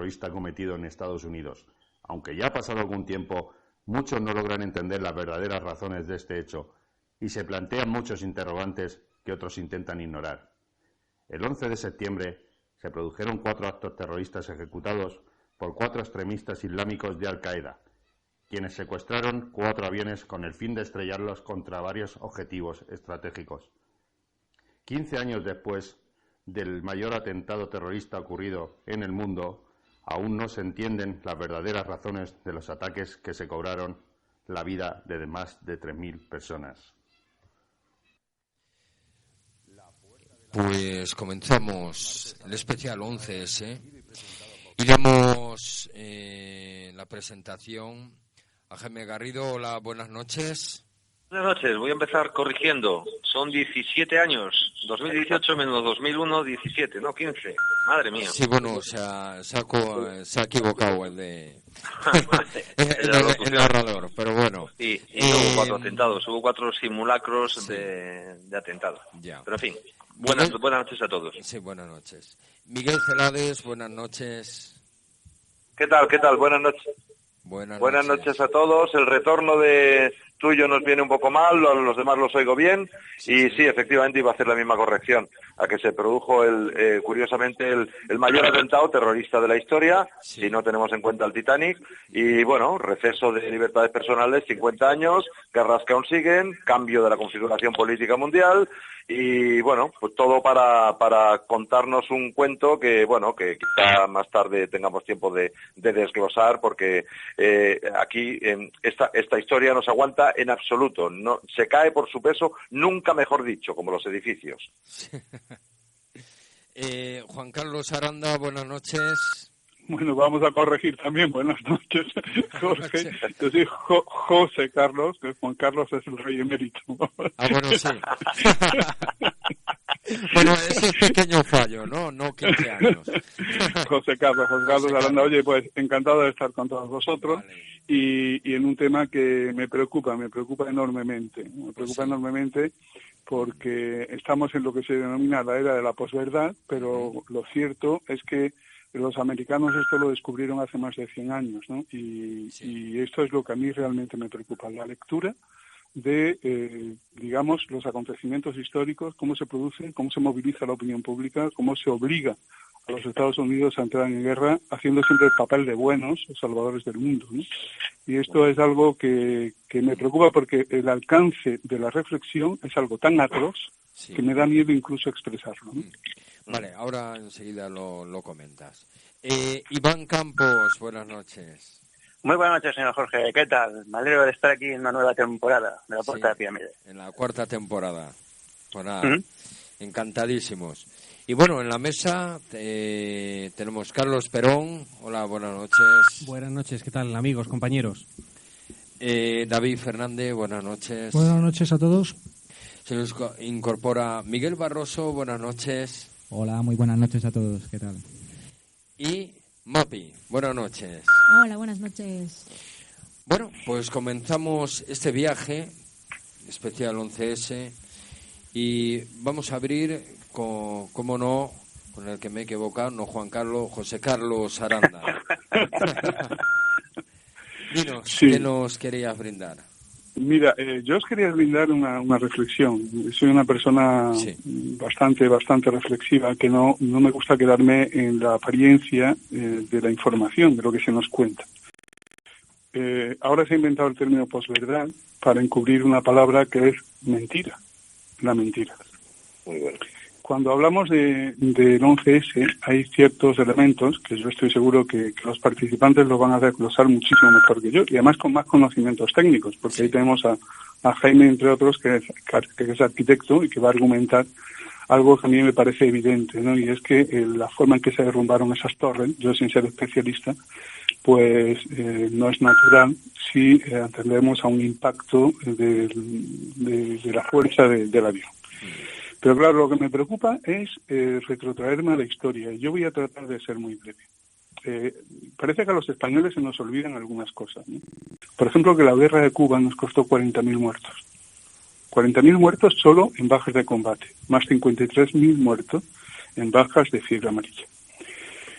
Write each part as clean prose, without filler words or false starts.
terrorista cometido en Estados Unidos. Aunque ya ha pasado algún tiempo, muchos no logran entender las verdaderas razones de este hecho y se plantean muchos interrogantes que otros intentan ignorar. El 11 de septiembre se produjeron 4 actos terroristas ejecutados por 4 extremistas islámicos de Al-Qaeda, quienes secuestraron 4 aviones con el fin de estrellarlos contra varios objetivos estratégicos. 15 años después del mayor atentado terrorista ocurrido en el mundo, aún no se entienden las verdaderas razones de los ataques que se cobraron la vida de más de 3.000 personas. Pues comenzamos el especial 11S y damos la presentación a Jaime Garrido. Hola, buenas noches. Buenas noches, voy a empezar corrigiendo. Son 17 años, 2018 menos 2001, 17, no 15. Madre mía. Sí, bueno, se ha equivocado el de el narrador, pero bueno. Y hubo 4 atentados, hubo 4 simulacros sí. de atentado. Ya. Pero en fin, buenas noches a todos. Sí, buenas noches. Miguel Celades, buenas noches. ¿Qué tal? Buenas noches. Buenas noches a todos. El retorno de tuyo nos viene un poco mal, los demás los oigo bien. Sí, efectivamente iba a hacer la misma corrección, a que se produjo curiosamente el mayor atentado terrorista de la historia, si no tenemos en cuenta el Titanic, y bueno, receso de libertades personales, 50 años, guerras que aún siguen, cambio de la configuración política mundial, y bueno, pues todo para contarnos un cuento que bueno, que quizá más tarde tengamos tiempo de desglosar, porque aquí esta historia no se aguanta en absoluto, no se cae por su peso, nunca mejor dicho, como los edificios. Juan Carlos Aranda, buenas noches. Bueno, vamos a corregir también. Buenas noches, Jorge. Yo soy José Carlos, que Juan Carlos es el rey emérito. Ah, bueno, sí. Bueno, ese es pequeño fallo, ¿no? No 15 años. José Carlos Aranda. Oye, pues encantado de estar con todos vosotros. Vale. Y en un tema que me preocupa enormemente. Enormemente porque estamos en lo que se denomina la era de la posverdad, pero lo cierto es que los americanos esto lo descubrieron hace más de 100 años, ¿no? Y esto es lo que a mí realmente me preocupa, la lectura de, digamos, los acontecimientos históricos, cómo se producen, cómo se moviliza la opinión pública, cómo se obliga a los Estados Unidos a entrar en guerra, haciendo siempre el papel de buenos salvadores del mundo, ¿no? Y esto es algo que me preocupa porque el alcance de la reflexión es algo tan atroz que me da miedo incluso expresarlo, ¿no? Vale, ahora enseguida lo comentas. Iván Campos, buenas noches. Muy buenas noches, señor Jorge. ¿Qué tal? Me alegro de estar aquí en una nueva temporada de La Puerta de Pirámide. En la 4ª temporada. Pues nada, encantadísimos. Y bueno, en la mesa tenemos Carlos Perón. Hola, buenas noches. Buenas noches, ¿qué tal, amigos, compañeros? David Fernández, buenas noches. Buenas noches a todos. Se nos incorpora Miguel Barroso, buenas noches. Hola, muy buenas noches a todos, ¿qué tal? Y Mapi, buenas noches. Hola, buenas noches. Bueno, pues comenzamos este viaje especial 11S y vamos a abrir con, cómo no, con el que me he equivocado, no Juan Carlos, José Carlos Aranda. Dinos, ¿qué nos querías brindar? Mira, yo os quería brindar una reflexión. Soy una persona bastante reflexiva, que no me gusta quedarme en la apariencia de la información, de lo que se nos cuenta. Ahora se ha inventado el término posverdad para encubrir una palabra que es mentira, la mentira. Muy bueno. Cuando hablamos del 11S hay ciertos elementos que yo estoy seguro que los participantes lo van a desglosar muchísimo mejor que yo, y además con más conocimientos técnicos, porque ahí tenemos a Jaime, entre otros, que es arquitecto y que va a argumentar algo que a mí me parece evidente, ¿no? Y es que la forma en que se derrumbaron esas torres, yo sin ser especialista, pues no es natural si atendemos a un impacto de la fuerza del avión. Pero claro, lo que me preocupa es retrotraerme a la historia. Yo voy a tratar de ser muy breve. Parece que a los españoles se nos olvidan algunas cosas, ¿no? Por ejemplo, que la guerra de Cuba nos costó 40.000 muertos. 40.000 muertos solo en bajas de combate, más 53.000 muertos en bajas de fiebre amarilla.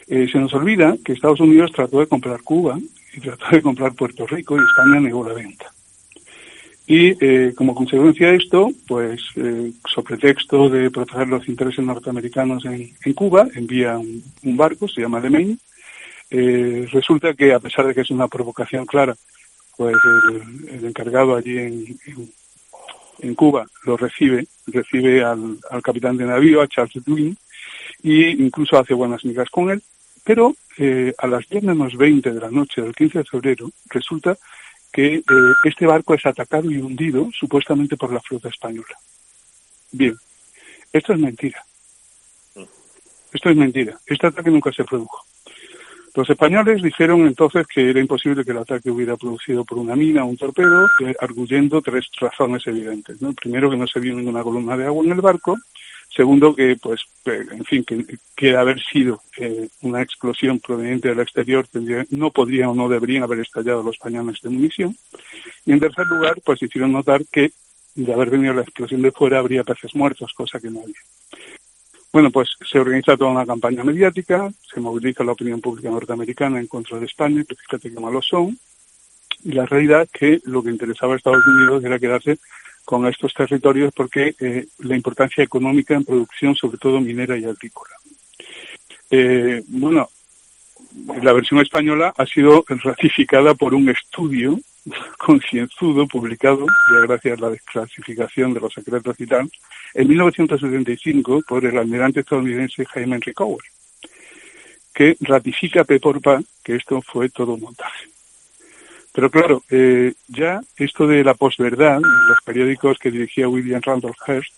Se nos olvida que Estados Unidos trató de comprar Cuba y trató de comprar Puerto Rico y España negó la venta. Y como consecuencia de esto, pues sobre texto de proteger los intereses norteamericanos en Cuba, envía un barco, se llama The Maine. Resulta que, a pesar de que es una provocación clara, pues el encargado allí en Cuba lo recibe al capitán de navío, a Charles Dwin, y incluso hace buenas migas con él. Pero a las 10:20 de la noche del 15 de febrero resulta que este barco es atacado y hundido supuestamente por la flota española. Bien, esto es mentira. Esto es mentira. Este ataque nunca se produjo. Los españoles dijeron entonces que era imposible que el ataque hubiera producido por una mina o un torpedo, arguyendo 3 razones evidentes, ¿no? Primero, que no se vio ninguna columna de agua en el barco. Segundo, que que haber sido una explosión proveniente del exterior, no podrían o no deberían haber estallado los cañones de munición. Y en tercer lugar, pues hicieron notar que de haber venido la explosión de fuera habría peces muertos, cosa que no había. Bueno, pues se organiza toda una campaña mediática, se moviliza la opinión pública norteamericana en contra de España, que fíjate qué malos son, y la realidad es que lo que interesaba a Estados Unidos era quedarse con estos territorios porque la importancia económica en producción, sobre todo minera y agrícola. Bueno, la versión española ha sido ratificada por un estudio concienzudo publicado, ya gracias a la desclasificación de los secretos y tal, en 1975 por el almirante estadounidense Jaime Henry Cowell, que ratifica pe por pa que esto fue todo un montaje. Pero claro, ya esto de la posverdad, los periódicos que dirigía William Randolph Hearst,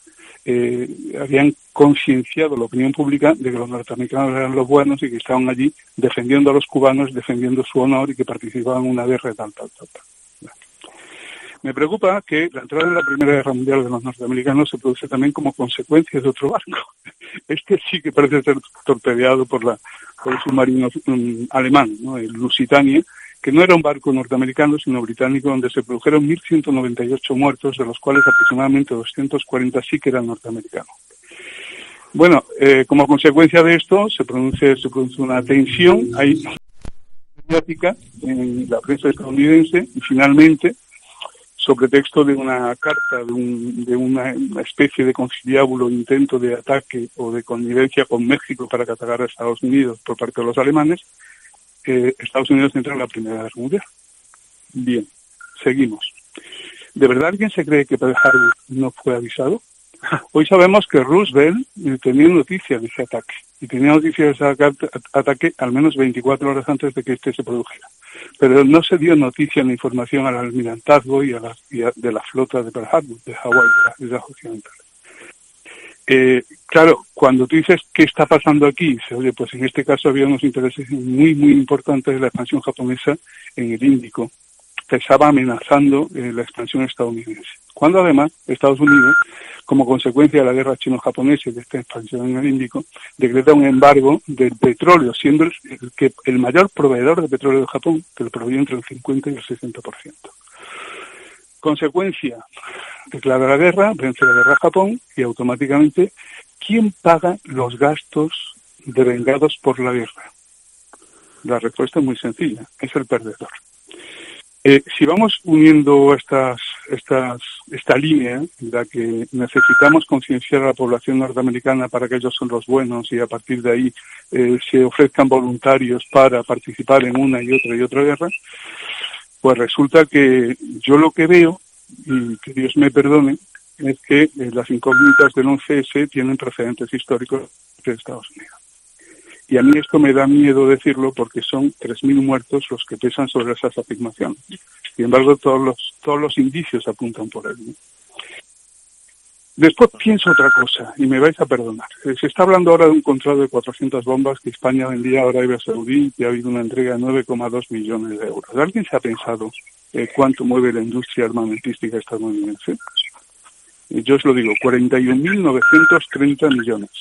habían concienciado la opinión pública de que los norteamericanos eran los buenos y que estaban allí defendiendo a los cubanos, defendiendo su honor y que participaban en una guerra tal. Me preocupa que la entrada en la Primera Guerra Mundial de los norteamericanos se produce también como consecuencia de otro barco. Este sí que parece ser torpedeado por el submarino alemán, ¿no? El Lusitania, que no era un barco norteamericano, sino británico, donde se produjeron 1.198 muertos, de los cuales aproximadamente 240 sí que eran norteamericanos. Bueno, como consecuencia de esto, se produce una tensión mediática en la prensa estadounidense y finalmente, sobre texto de una carta de una especie de conciliábulo, intento de ataque o de connivencia con México para atacar a Estados Unidos por parte de los alemanes, Estados Unidos entra en la Primera Guerra Mundial. Bien, seguimos. ¿De verdad alguien se cree que Pearl Harbor no fue avisado? Hoy sabemos que Roosevelt tenía noticia de ese ataque, y tenía noticia de ese ataque al menos 24 horas antes de que este se produjera. Pero no se dio noticia ni información al almirantazgo y de la flota de Pearl Harbor, de Hawái, de las Islas Occidentales. Claro, cuando tú dices qué está pasando aquí, dice, oye, pues en este caso había unos intereses muy, muy importantes de la expansión japonesa en el Índico, que estaba amenazando la expansión estadounidense. Cuando además Estados Unidos, como consecuencia de la guerra chino-japonesa y de esta expansión en el Índico, decreta un embargo del petróleo, siendo el mayor proveedor de petróleo de Japón, que lo provee entre el 50 y el 60%. Consecuencia, declara la guerra, vence la guerra a Japón y automáticamente, ¿quién paga los gastos devengados por la guerra? La respuesta es muy sencilla, es el perdedor. Si vamos uniendo esta línea, en la que necesitamos concienciar a la población norteamericana para que ellos son los buenos y a partir de ahí se ofrezcan voluntarios para participar en una y otra guerra, pues resulta que yo lo que veo, y que Dios me perdone, es que las incógnitas del 11S tienen precedentes históricos de Estados Unidos. Y a mí esto me da miedo decirlo porque son 3.000 muertos los que pesan sobre esas afirmaciones. Sin embargo, todos los indicios apuntan por él, ¿no? Después pienso otra cosa, y me vais a perdonar. Se está hablando ahora de un contrato de 400 bombas que España vendía a Arabia Saudí y ha habido una entrega de 9,2 millones de euros. ¿Alguien se ha pensado cuánto mueve la industria armamentística estadounidense? Yo os lo digo, 41.930 millones.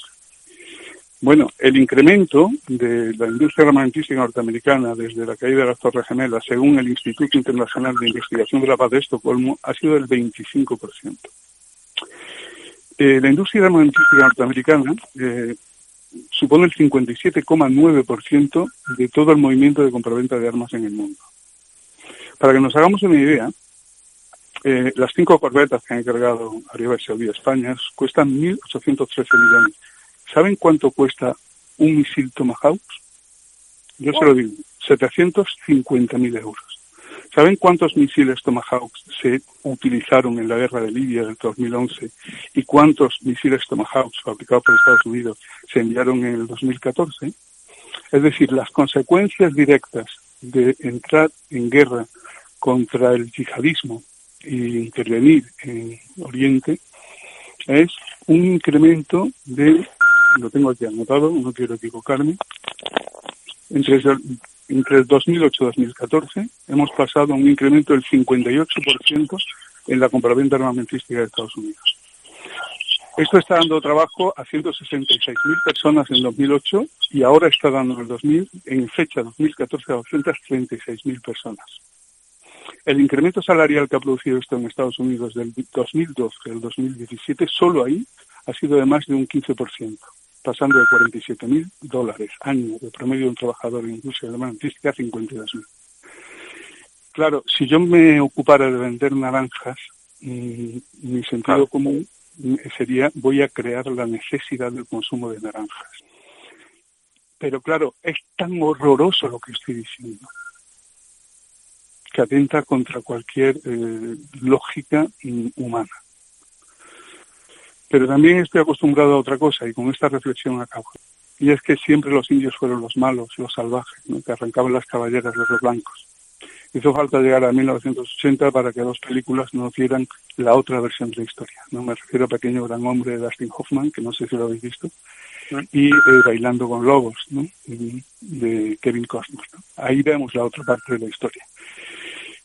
Bueno, el incremento de la industria armamentística norteamericana desde la caída de las Torres Gemelas, según el Instituto Internacional de Investigación de la Paz de Estocolmo, ha sido del 25%. La industria armamentística norteamericana supone el 57,9% de todo el movimiento de compraventa de armas en el mundo. Para que nos hagamos una idea, las 5 corbetas que han encargado Arabia Saudí a España cuestan 1.813 millones. ¿Saben cuánto cuesta un misil Tomahawk? Yo se lo digo, 750.000 euros. ¿Saben cuántos misiles Tomahawk se utilizaron en la guerra de Libia del 2011 y cuántos misiles Tomahawk fabricados por Estados Unidos se enviaron en el 2014? Es decir, las consecuencias directas de entrar en guerra contra el yihadismo e intervenir en Oriente es un incremento de, lo tengo aquí anotado, no quiero equivocarme, entre el 2008 y 2014 hemos pasado a un incremento del 58% en la compraventa armamentística de Estados Unidos. Esto está dando trabajo a 166.000 personas en 2008 y ahora está dando en fecha 2014 a 236.000 personas. El incremento salarial que ha producido esto en Estados Unidos del 2012 al 2017, solo ahí ha sido de más de un 15%. Pasando de $47.000 año de promedio de un trabajador en industria armamentística a 52.000. Claro, si yo me ocupara de vender naranjas, mi sentido común sería voy a crear la necesidad del consumo de naranjas. Pero claro, es tan horroroso lo que estoy diciendo que atenta contra cualquier lógica humana. Pero también estoy acostumbrado a otra cosa, y con esta reflexión acabo. Y es que siempre los indios fueron los malos, los salvajes, ¿no?, que arrancaban las caballeras de los blancos. Hizo falta llegar a 1980 para que 2 películas nos dieran la otra versión de la historia, ¿no? Me refiero a Pequeño Gran Hombre de Dustin Hoffman, que no sé si lo habéis visto, y Bailando con Lobos, ¿no?, de Kevin Costner, ¿no? Ahí vemos la otra parte de la historia.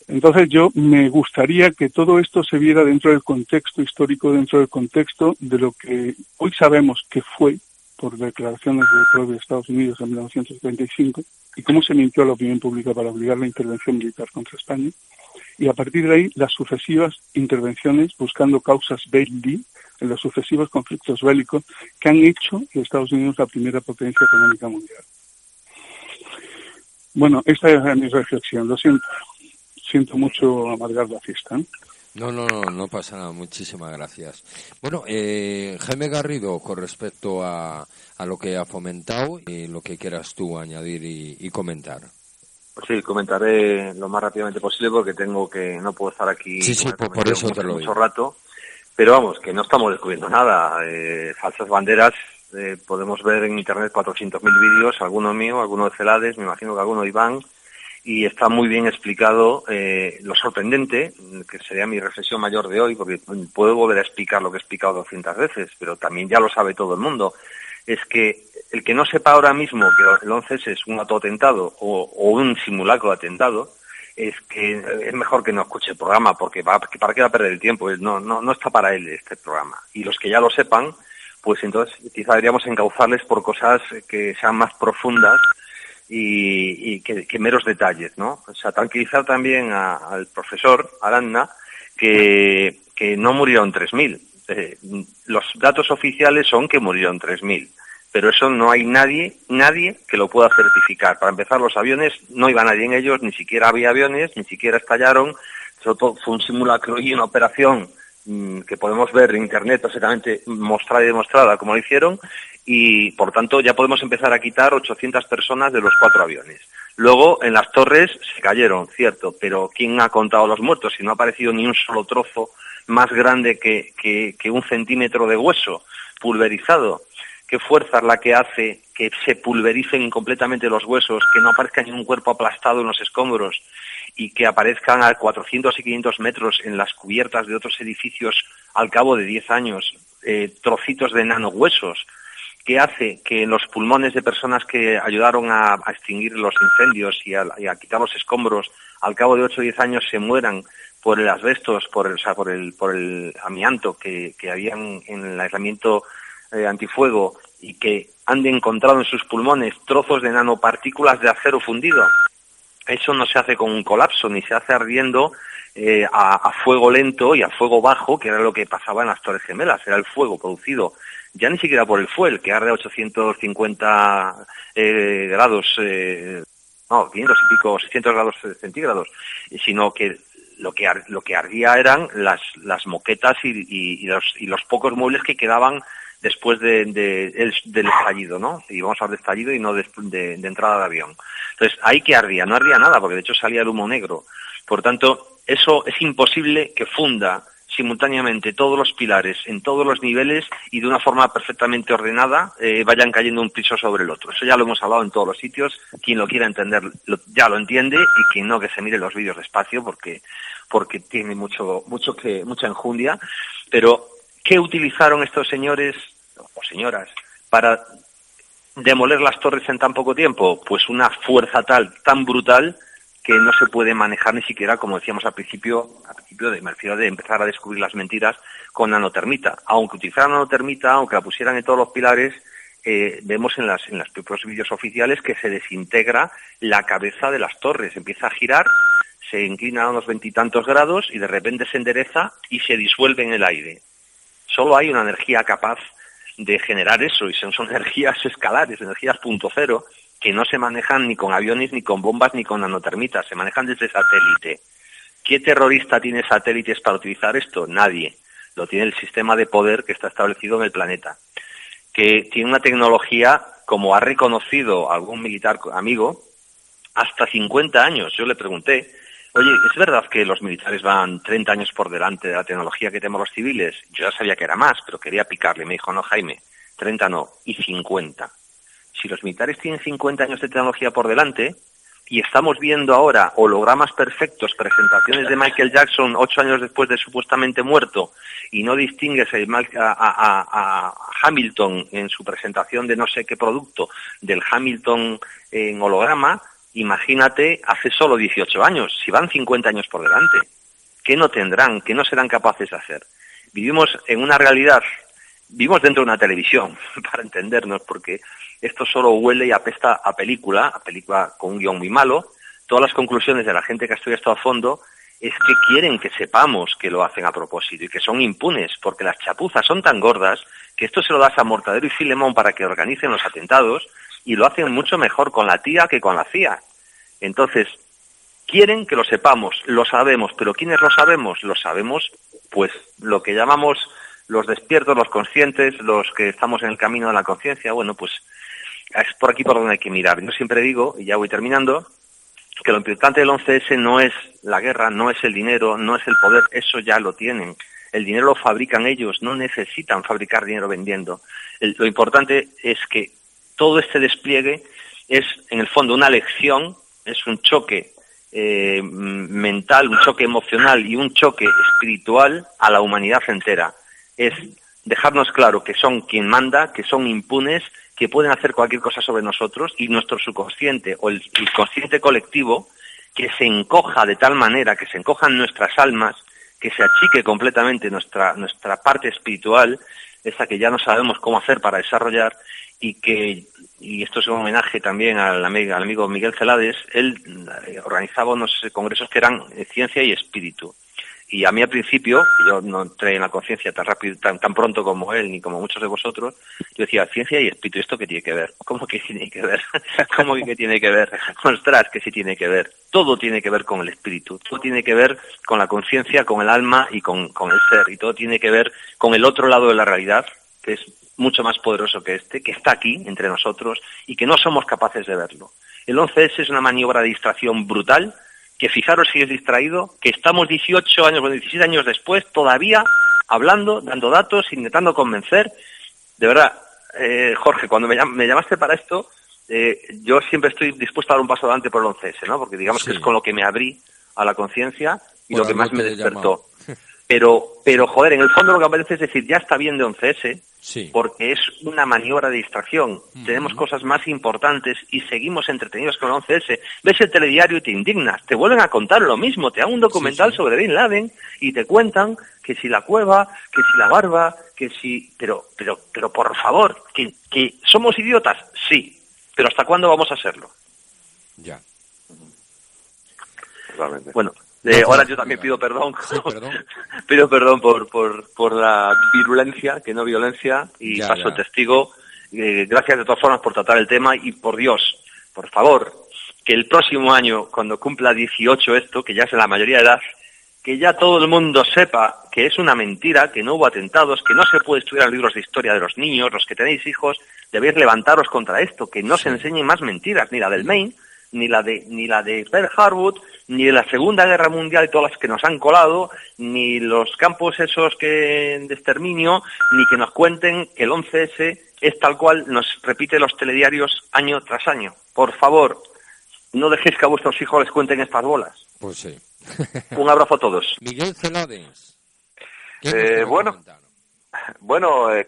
Entonces yo me gustaría que todo esto se viera dentro del contexto histórico, dentro del contexto de lo que hoy sabemos que fue, por declaraciones del propio Estados Unidos en 1935, y cómo se mintió a la opinión pública para obligar la intervención militar contra España, y a partir de ahí las sucesivas intervenciones buscando causas belli en los sucesivos conflictos bélicos que han hecho de Estados Unidos la primera potencia económica mundial. Bueno, esta es mi reflexión, lo siento. Siento mucho amargar la fiesta, ¿eh? No pasa nada, muchísimas gracias. Bueno, Jaime Garrido, con respecto a lo que ha fomentado y lo que quieras tú añadir y comentar. Pues sí, comentaré lo más rápidamente posible porque no puedo estar aquí por eso te lo mucho rato, pero vamos, que no estamos descubriendo nada. Falsas banderas, podemos ver en internet 400.000 vídeos, alguno mío, alguno de Celades, me imagino que alguno de Iván, y está muy bien explicado lo sorprendente, que sería mi reflexión mayor de hoy, porque puedo volver a explicar lo que he explicado 200 veces, pero también ya lo sabe todo el mundo, es que el que no sepa ahora mismo que el 11S es un autoatentado o un simulacro de atentado, es que es mejor que no escuche el programa, porque para qué va a perder el tiempo, no está para él este programa. Y los que ya lo sepan, pues entonces quizá deberíamos encauzarles por cosas que sean más profundas y que meros detalles, ¿no? O sea, tranquilizar también al profesor Aranda que no murieron 3.000. Los datos oficiales son que murieron 3.000, pero eso no hay nadie que lo pueda certificar. Para empezar, los aviones, no iba nadie en ellos, ni siquiera había aviones, ni siquiera estallaron, todo fue un simulacro y una operación que podemos ver en internet perfectamente mostrada y demostrada como lo hicieron, y por tanto ya podemos empezar a quitar 800 personas de los 4 aviones. Luego en las torres se cayeron, cierto, pero ¿quién ha contado los muertos? Si no ha aparecido ni un solo trozo más grande que 1 centímetro de hueso pulverizado. ¿Qué fuerza es la que hace que se pulvericen completamente los huesos, que no aparezca ningún cuerpo aplastado en los escombros y que aparezcan a 400 y 500 metros en las cubiertas de otros edificios al cabo de 10 años, trocitos de nanohuesos? ¿Qué hace que los pulmones de personas que ayudaron a extinguir los incendios y a quitar los escombros al cabo de 8 o 10 años se mueran por el asbestos, por el amianto que había en el aislamiento antifuego, y que han encontrado en sus pulmones trozos de nanopartículas de acero fundido? Eso no se hace con un colapso, ni se hace ardiendo a fuego lento y a fuego bajo, que era lo que pasaba en las Torres Gemelas. Era el fuego producido ya ni siquiera por el fuel, que arde a 850 grados, 500 y pico, 600 grados centígrados, sino que lo que ardía eran las moquetas y los pocos muebles que quedaban después del estallido, ¿no? Y vamos a hablar de estallido y no de entrada de avión. Entonces, ahí que ardía, no ardía nada, porque de hecho salía el humo negro. Por tanto, eso es imposible que funda simultáneamente todos los pilares en todos los niveles y de una forma perfectamente ordenada vayan cayendo un piso sobre el otro. Eso ya lo hemos hablado en todos los sitios. Quien lo quiera entender ya lo entiende, y quien no, que se mire los vídeos despacio porque tiene mucha enjundia. Pero ¿qué utilizaron estos señores o señoras para demoler las torres en tan poco tiempo? Pues una fuerza tan brutal, que no se puede manejar ni siquiera, como decíamos al principio de empezar a descubrir las mentiras, con nanotermita. Aunque utilizaran nanotermita, aunque la pusieran en todos los pilares, vemos en los propios vídeos oficiales que se desintegra la cabeza de las torres, empieza a girar, se inclina a unos 20 y tantos grados y de repente se endereza y se disuelve en el aire. Solo hay una energía capaz de generar eso, y son energías escalares, energías punto cero, que no se manejan ni con aviones, ni con bombas, ni con nanotermitas, se manejan desde satélite. ¿Qué terrorista tiene satélites para utilizar esto? Nadie. Lo tiene el sistema de poder que está establecido en el planeta, que tiene una tecnología, como ha reconocido algún militar amigo, hasta 50 años. Yo le pregunté, oye, ¿es verdad que los militares van 30 años por delante de la tecnología que tenemos los civiles? Yo ya sabía que era más, pero quería picarle. Me dijo, no, Jaime, 30 no, y 50. Si los militares tienen 50 años de tecnología por delante, y estamos viendo ahora hologramas perfectos, presentaciones de Michael Jackson 8 años después de supuestamente muerto, y no distingues a Hamilton en su presentación de no sé qué producto, del Hamilton en holograma, imagínate hace solo 18 años, si van 50 años por delante. ¿Qué no tendrán? ¿Qué no serán capaces de hacer? Vivimos en una realidad, vivimos dentro de una televisión, para entendernos, porque esto solo huele y apesta a película con un guión muy malo. Todas las conclusiones de la gente que estudia esto a fondo es que quieren que sepamos que lo hacen a propósito y que son impunes, porque las chapuzas son tan gordas que esto se lo das a Mortadelo y Filemón para que organicen los atentados, y lo hacen mucho mejor con la tía que con la CIA. Entonces, quieren que lo sepamos, lo sabemos, pero ¿quiénes lo sabemos? Lo sabemos, pues, lo que llamamos los despiertos, los conscientes, los que estamos en el camino de la conciencia. Bueno, pues es por aquí por donde hay que mirar. Yo siempre digo, y ya voy terminando, que lo importante del 11S no es la guerra, no es el dinero, no es el poder, eso ya lo tienen. El dinero lo fabrican ellos, no necesitan fabricar dinero vendiendo. Lo importante es que todo este despliegue es, en el fondo, una lección, es un choque mental, un choque emocional y un choque espiritual a la humanidad entera. Es dejarnos claro que son quien manda, que son impunes, que pueden hacer cualquier cosa sobre nosotros, y nuestro subconsciente o el consciente colectivo que se encoja de tal manera, que se encojan nuestras almas, que se achique completamente nuestra parte espiritual, esa que ya no sabemos cómo hacer para desarrollar, y esto es un homenaje también al amigo Miguel Celades. Él organizaba unos congresos que eran ciencia y espíritu. Y a mí al principio, yo no entré en la conciencia tan rápido, tan pronto como él, ni como muchos de vosotros, yo decía, ciencia y espíritu, ¿esto qué tiene que ver? ¿Cómo que tiene que ver? ¿Cómo que tiene que ver? Ostras, que sí tiene que ver. Todo tiene que ver con el espíritu, todo tiene que ver con la conciencia, con el alma y con el ser, y todo tiene que ver con el otro lado de la realidad, que es mucho más poderoso que este, que está aquí, entre nosotros, y que no somos capaces de verlo. El 11S es una maniobra de distracción brutal, que fijaros si es distraído, que estamos 18 años, 17 años después, todavía hablando, dando datos, intentando convencer. De verdad, Jorge, cuando me llamaste para esto, yo siempre estoy dispuesto a dar un paso adelante por el 11S, ¿no? Porque digamos que es con lo que me abrí a la conciencia y lo que más me despertó. Pero, joder, en el fondo lo que aparece es decir, ya está bien de 11S, porque es una maniobra de distracción. Tenemos cosas más importantes y seguimos entretenidos con el 11S. Ves el telediario y te indignas, te vuelven a contar lo mismo, te dan un documental sobre Bin Laden y te cuentan que si la cueva, que si la barba, que si... Pero por favor, que somos idiotas, sí, pero ¿hasta cuándo vamos a serlo? Ya. Bueno, Ahora yo también pido perdón. Sí, perdón. Pido perdón por la virulencia, que no violencia, y paso testigo. Gracias de todas formas por tratar el tema y por Dios, por favor, que el próximo año, cuando cumpla 18 esto, que ya es en la mayoría de edad, que ya todo el mundo sepa que es una mentira, que no hubo atentados, que no se puede estudiar en libros de historia de los niños, los que tenéis hijos, debéis levantaros contra esto, que no se enseñen más mentiras, ni la del Maine, ni la de Pearl Harbor, ni de la Segunda Guerra Mundial y todas las que nos han colado, ni los campos esos de exterminio, ni que nos cuenten que el 11S es tal cual nos repite los telediarios año tras año. Por favor, no dejéis que a vuestros hijos les cuenten estas bolas. Pues sí. Un abrazo a todos. Miguel Celades.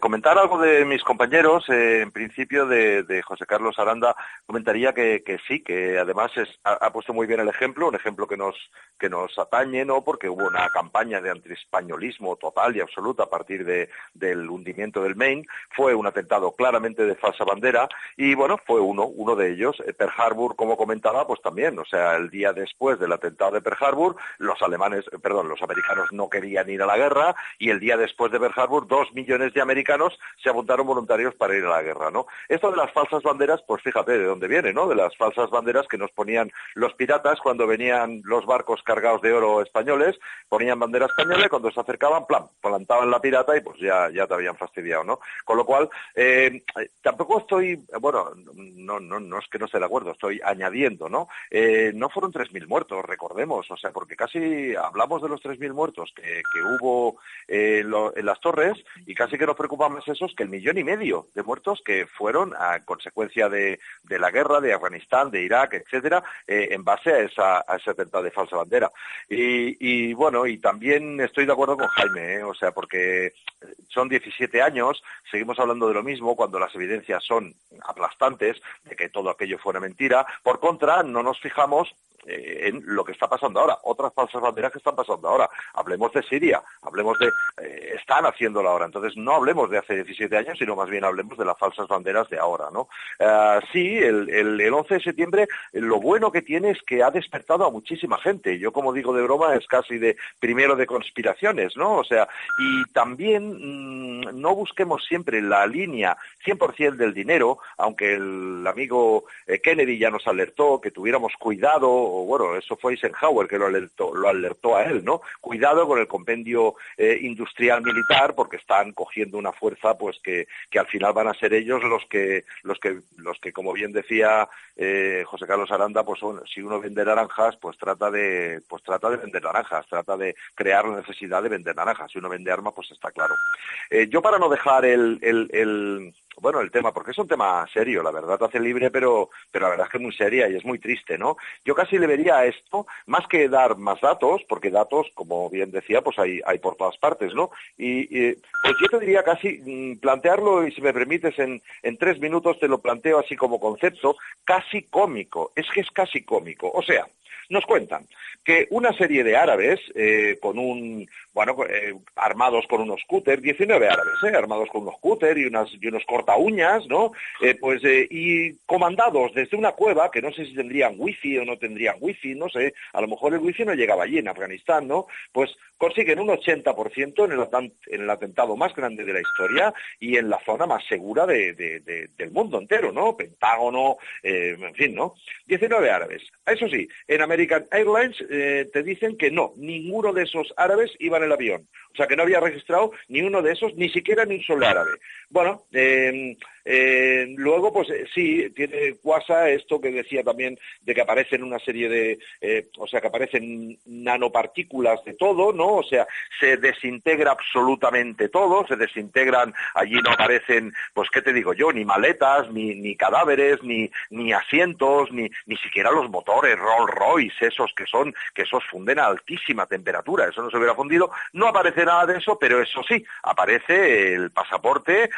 Comentar algo de mis compañeros, en principio de José Carlos Aranda, comentaría que sí, que además ha puesto muy bien el ejemplo, un ejemplo que nos atañe, ¿no? Porque hubo una campaña de antiespañolismo total y absoluta a partir del hundimiento del Maine, fue un atentado claramente de falsa bandera, y bueno, fue uno de ellos. Pearl Harbor, como comentaba, pues también, o sea, el día después del atentado de Pearl Harbor, los americanos no querían ir a la guerra, y el día después de Pearl Harbor, 2 millones de americanos se apuntaron voluntarios para ir a la guerra, ¿no? Esto de las falsas banderas, pues fíjate de dónde viene, ¿no? De las falsas banderas que nos ponían los piratas cuando venían los barcos cargados de oro españoles, ponían bandera española y cuando se acercaban, plantaban la pirata y pues ya te habían fastidiado, ¿no? Con lo cual, tampoco estoy, no es que no esté de acuerdo, estoy añadiendo, ¿no? No fueron 3.000 muertos, recordemos, o sea, porque casi hablamos de los 3.000 muertos que hubo en las torres, y casi que nos preocupa más esos que 1,5 millones de muertos que fueron a consecuencia de la guerra de Afganistán, de Irak, etcétera, en base a ese atentado de falsa bandera. Y también estoy de acuerdo con Jaime, o sea, porque son 17 años, seguimos hablando de lo mismo cuando las evidencias son aplastantes de que todo aquello fuera mentira. Por contra, no nos fijamos en lo que está pasando ahora, otras falsas banderas que están pasando ahora. Hablemos de Siria, hablemos de... están haciéndolo ahora, entonces no hablemos de hace 17 años, sino más bien hablemos de las falsas banderas de ahora, ¿no? Sí, el 11 de septiembre, lo bueno que tiene es que ha despertado a muchísima gente. Yo, como digo de broma, es casi primero de conspiraciones, ¿no? O sea, y también no busquemos siempre la línea 100% del dinero, aunque el amigo Kennedy ya nos alertó que tuviéramos cuidado, eso fue Eisenhower que lo alertó a él, ¿no? Cuidado con el compendio industrial militar, porque están cogiendo una fuerza, pues que al final van a ser ellos los que como bien decía José Carlos Aranda, pues si uno vende naranjas, pues trata de vender naranjas, trata de crear la necesidad de vender naranjas. Si uno vende armas, pues está claro. Yo, para no dejar el tema, porque es un tema serio, la verdad hace libre, pero la verdad es que es muy seria y es muy triste, ¿no? Yo casi le vería a esto, más que dar más datos, porque datos, como bien decía, pues hay por todas partes, ¿no? Y pues yo te diría casi plantearlo, y si me permites, en 3 minutos te lo planteo así como concepto, casi cómico. Es que es casi cómico. O sea, nos cuentan que una serie de árabes armados con unos cúter, 19 árabes, armados con unos cúter y unos corta uñas, ¿no? Y comandados desde una cueva, que no sé si tendrían wifi o no tendrían wifi, no sé, a lo mejor el wifi no llegaba allí en Afganistán, ¿no? Pues consiguen un 80% en el atentado más grande de la historia y en la zona más segura del mundo entero, ¿no? Pentágono, en fin, ¿no? 19 árabes. Eso sí, en American Airlines te dicen que no, ninguno de esos árabes iba en el avión. O sea, que no había registrado ni uno de esos, ni siquiera ni un solo árabe. Bueno, luego, pues sí, tiene cuasa esto que decía también de que aparecen una serie de... que aparecen nanopartículas de todo, ¿no? O sea, se desintegra absolutamente todo, se desintegran, allí no aparecen, pues, ¿qué te digo yo? Ni maletas, ni cadáveres, ni asientos, ni siquiera los motores Rolls Royce, esos funden a altísima temperatura, eso no se hubiera fundido. No aparece nada de eso, pero eso sí, aparece el pasaporte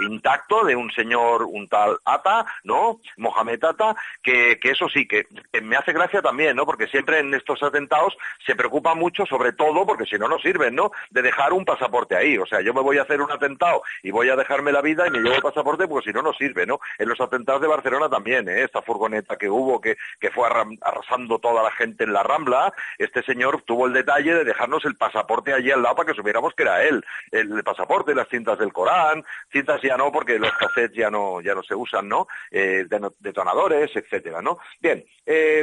intacto de un señor, un tal Atta, ¿no? Mohamed Atta, que eso sí, que me hace gracia también, ¿no? Porque siempre en estos atentados se preocupa mucho, sobre todo, porque si no, no sirven, ¿no? De dejar un pasaporte ahí. O sea, yo me voy a hacer un atentado y voy a dejarme la vida y me llevo el pasaporte, porque si no, no sirve, ¿no? En los atentados de Barcelona también, esta furgoneta que hubo, que fue arrasando toda la gente en la Rambla, este señor tuvo el detalle de dejarnos el pasaporte allí al lado para que supiéramos que era él. El pasaporte, las cintas del Corán, cintas ya no, porque los cassettes ya no se usan, ¿no? Detonadores, etcétera, ¿no? Bien,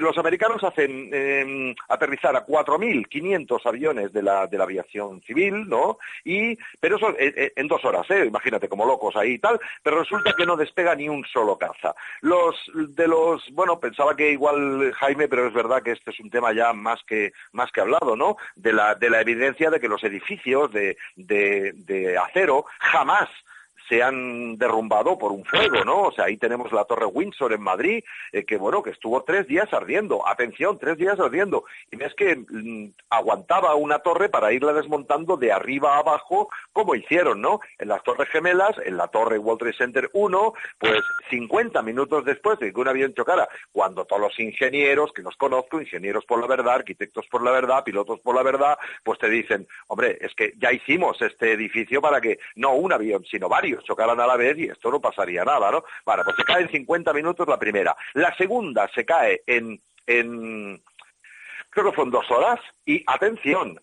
los americanos hacen aterrizar a 4.500 aviones de la aviación civil, ¿no? Pero eso en 2 horas, imagínate, como locos ahí y tal, pero resulta que no despega ni un solo caza. Bueno, pensaba que igual Jaime, pero es verdad que este es un tema ya más que hablado, ¿no? De la evidencia de que los edificios de acero jamás se han derrumbado por un fuego, ¿no? O sea, ahí tenemos la Torre Windsor en Madrid, que estuvo 3 días ardiendo. Atención, 3 días ardiendo. Y ves que aguantaba una torre para irla desmontando de arriba a abajo, como hicieron, ¿no? En las Torres Gemelas, en la Torre World Trade Center 1, pues 50 minutos después de que un avión chocara, cuando todos los ingenieros, que los conozco, ingenieros por la verdad, arquitectos por la verdad, pilotos por la verdad, pues te dicen, hombre, es que ya hicimos este edificio para que no un avión, sino varios chocaran a la vez y esto no pasaría nada, ¿no? Bueno, pues se cae en 50 minutos la primera. La segunda se cae en creo que fue en 2 horas, y atención,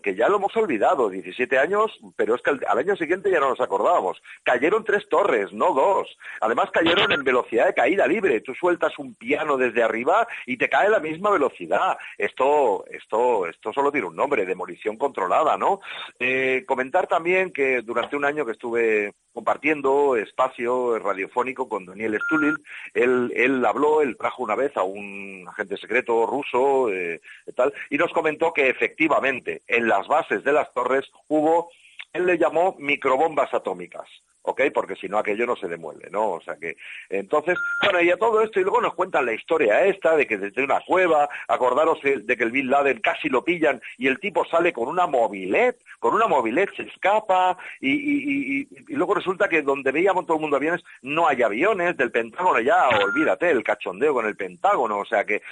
que ya lo hemos olvidado, 17 años, pero es que al año siguiente ya no nos acordábamos. Cayeron 3 torres, no 2. Además cayeron en velocidad de caída libre. Tú sueltas un piano desde arriba y te cae a la misma velocidad. Esto solo tiene un nombre, demolición controlada, ¿no? Comentar también que durante un año que estuve compartiendo espacio radiofónico con Daniel Stulin, él trajo una vez a un agente secreto ruso, tal, y nos comentó que efectivamente en las bases de las torres él le llamó microbombas atómicas, ¿ok? Porque si no aquello no se demuele, ¿no? O sea que, entonces, bueno, y a todo esto, y luego nos cuentan la historia esta de que desde una cueva, acordaros de que el Bin Laden casi lo pillan y el tipo sale con una mobilette se escapa y luego resulta que donde veíamos todo el mundo aviones, no hay aviones, del Pentágono ya, olvídate, el cachondeo con el Pentágono, o sea que,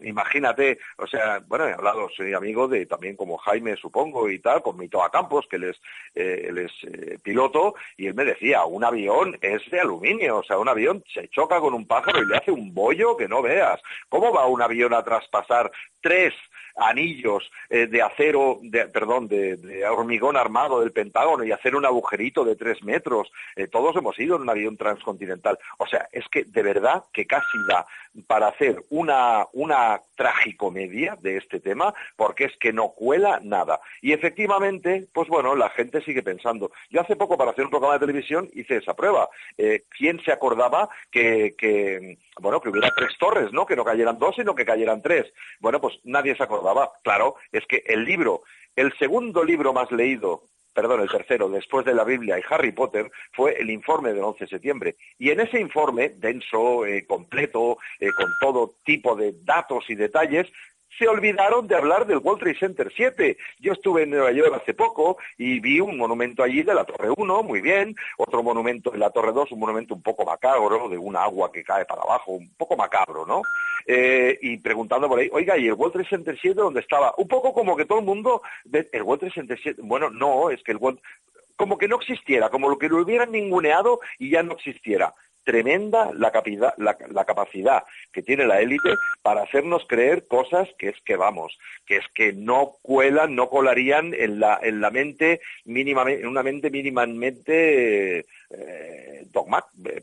imagínate, o sea, bueno, he hablado, soy amigo de también como Jaime, supongo, y tal, con Mitoa Campos, que él es piloto, y él me decía, un avión es de aluminio, o sea, un avión se choca con un pájaro y le hace un bollo que no veas. ¿Cómo va un avión a traspasar 3 anillos de acero, de hormigón armado del Pentágono y hacer un agujerito de 3 metros? Todos hemos ido en un avión transcontinental. O sea, es que de verdad que casi da para hacer una tragicomedia de este tema, porque es que no cuela nada. Y efectivamente, pues bueno, la gente sigue pensando. Yo hace poco, para hacer un programa de televisión, hice esa prueba. ¿Quién se acordaba que hubiera 3 torres, ¿no? Que no cayeran 2, sino que cayeran 3. Bueno, pues nadie se acordaba. Claro, es que el segundo libro más leído, el tercero, después de la Biblia y Harry Potter, fue el informe del 11 de septiembre. Y en ese informe, denso, completo, con todo tipo de datos y detalles, se olvidaron de hablar del World Trade Center 7. Yo estuve en Nueva York hace poco y vi un monumento allí de la Torre 1, muy bien, otro monumento en la Torre 2, un monumento un poco macabro, de un agua que cae para abajo, un poco macabro, ¿no? Y preguntando por ahí, oiga, ¿y el World Trade Center 7 dónde estaba? Un poco como que todo el mundo, el World Trade Center 7, bueno, no, es que como que no existiera, como lo que lo hubieran ninguneado y ya no existiera. Tremenda la capacidad que tiene la élite para hacernos creer cosas que es que no cuelan, no colarían en la mente mínimamente, en una mente mínimamente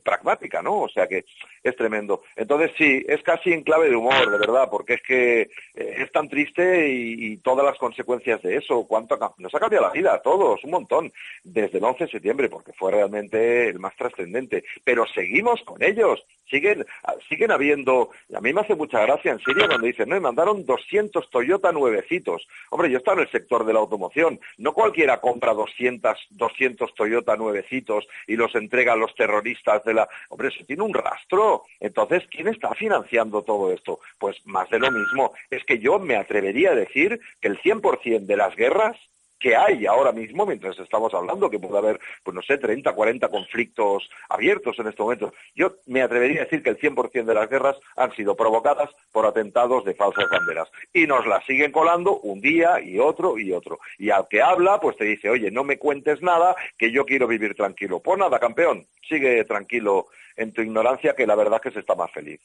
pragmática, ¿no? O sea que es tremendo. Entonces sí, es casi en clave de humor, de verdad, porque es que es tan triste y todas las consecuencias de eso, nos ha cambiado la vida a todos, un montón, desde el 11 de septiembre, porque fue realmente el más trascendente, pero seguimos con ellos, siguen habiendo, a mí me hace mucha gracia en Siria cuando dicen, no, me mandaron 200 Toyota nuevecitos. Hombre, yo estaba en el sector de la automoción, no cualquiera compra 200 Toyota nuevecitos y los entrega a los terroristas Hombre, eso tiene un rastro. Entonces, ¿quién está financiando todo esto? Pues más de lo mismo. Es que yo me atrevería a decir que el 100% de las guerras que hay ahora mismo, mientras estamos hablando, que puede haber, pues no sé, 30, 40 conflictos abiertos en este momento. Yo me atrevería a decir que el 100% de las guerras han sido provocadas por atentados de falsas banderas. Y nos las siguen colando un día y otro y otro. Y al que habla, pues te dice, oye, no me cuentes nada, que yo quiero vivir tranquilo. Pues nada, campeón, sigue tranquilo en tu ignorancia, que la verdad es que se está más feliz.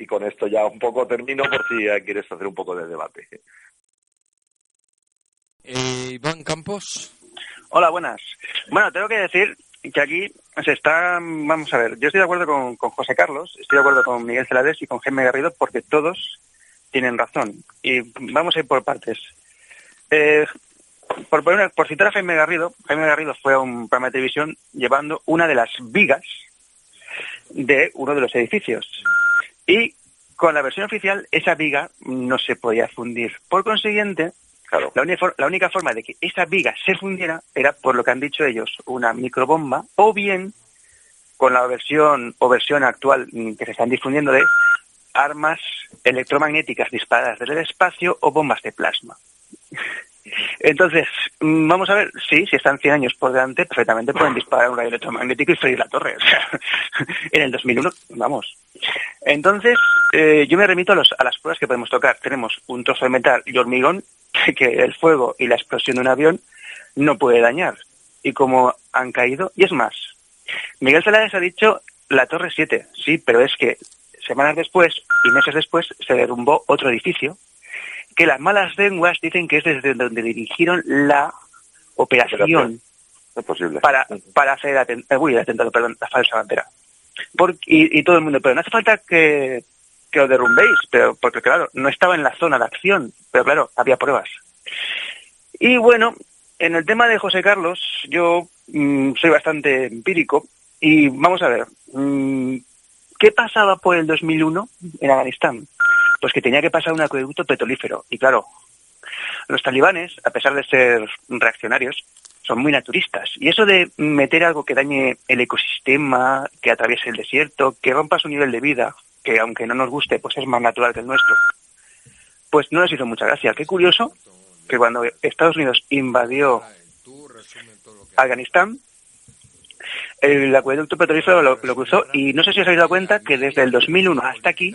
Y con esto ya un poco termino por si quieres hacer un poco de debate. Iván Campos. Hola, buenas. Bueno, tengo que decir que aquí se está... Vamos a ver, yo estoy de acuerdo con José Carlos, estoy de acuerdo con Miguel Celades y con Jaime Garrido, porque todos tienen razón. Y vamos a ir por partes. Por citar a Jaime Garrido fue a un programa de televisión llevando una de las vigas de uno de los edificios. Y con la versión oficial, esa viga no se podía fundir. Por consiguiente, claro, la única forma de que esa viga se fundiera era, por lo que han dicho ellos, una microbomba, o bien con la versión actual que se están difundiendo de armas electromagnéticas disparadas desde el espacio o bombas de plasma. Entonces, vamos a ver, sí, si están 100 años por delante, perfectamente pueden disparar un rayo electromagnético y freír la torre. O sea, en el 2001, vamos. Entonces, yo me remito a las pruebas que podemos tocar. Tenemos un trozo de metal y hormigón que el fuego y la explosión de un avión no puede dañar. Y como han caído, y es más, Miguel Celades ha dicho la Torre 7, sí, pero es que semanas después y meses después se derrumbó otro edificio que las malas lenguas dicen que es desde donde dirigieron la operación para hacer el atentado, la falsa bandera. Y todo el mundo, pero no hace falta que lo derrumbéis, pero porque claro, no estaba en la zona de acción, pero claro, había pruebas. Y bueno, en el tema de José Carlos, yo soy bastante empírico y vamos a ver, ¿qué pasaba por el 2001 en Afganistán? Pues que tenía que pasar un acueducto petrolífero. Y claro, los talibanes, a pesar de ser reaccionarios, son muy naturistas. Y eso de meter algo que dañe el ecosistema, que atraviese el desierto, que rompa su nivel de vida, que aunque no nos guste, pues es más natural que el nuestro, pues no les hizo mucha gracia. Qué curioso que cuando Estados Unidos invadió Afganistán, el acueducto petrolífero lo cruzó, y no sé si os habéis dado cuenta que desde el 2001 hasta aquí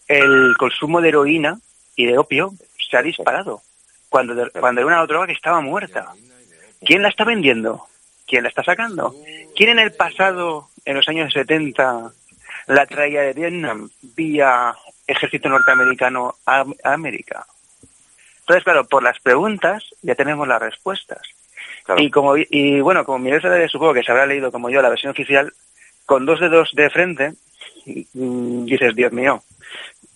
el consumo de heroína y de opio se ha disparado cuando era una droga que estaba muerta. ¿Quién la está vendiendo? ¿Quién la está sacando? ¿Quién en el pasado, en los años 70, la traía de Vietnam vía ejército norteamericano a América? Entonces, claro, por las preguntas ya tenemos las respuestas. Claro. Y bueno, como Miguel Celades supongo que se habrá leído como yo la versión oficial, con 2 dedos de frente, dices, Dios mío,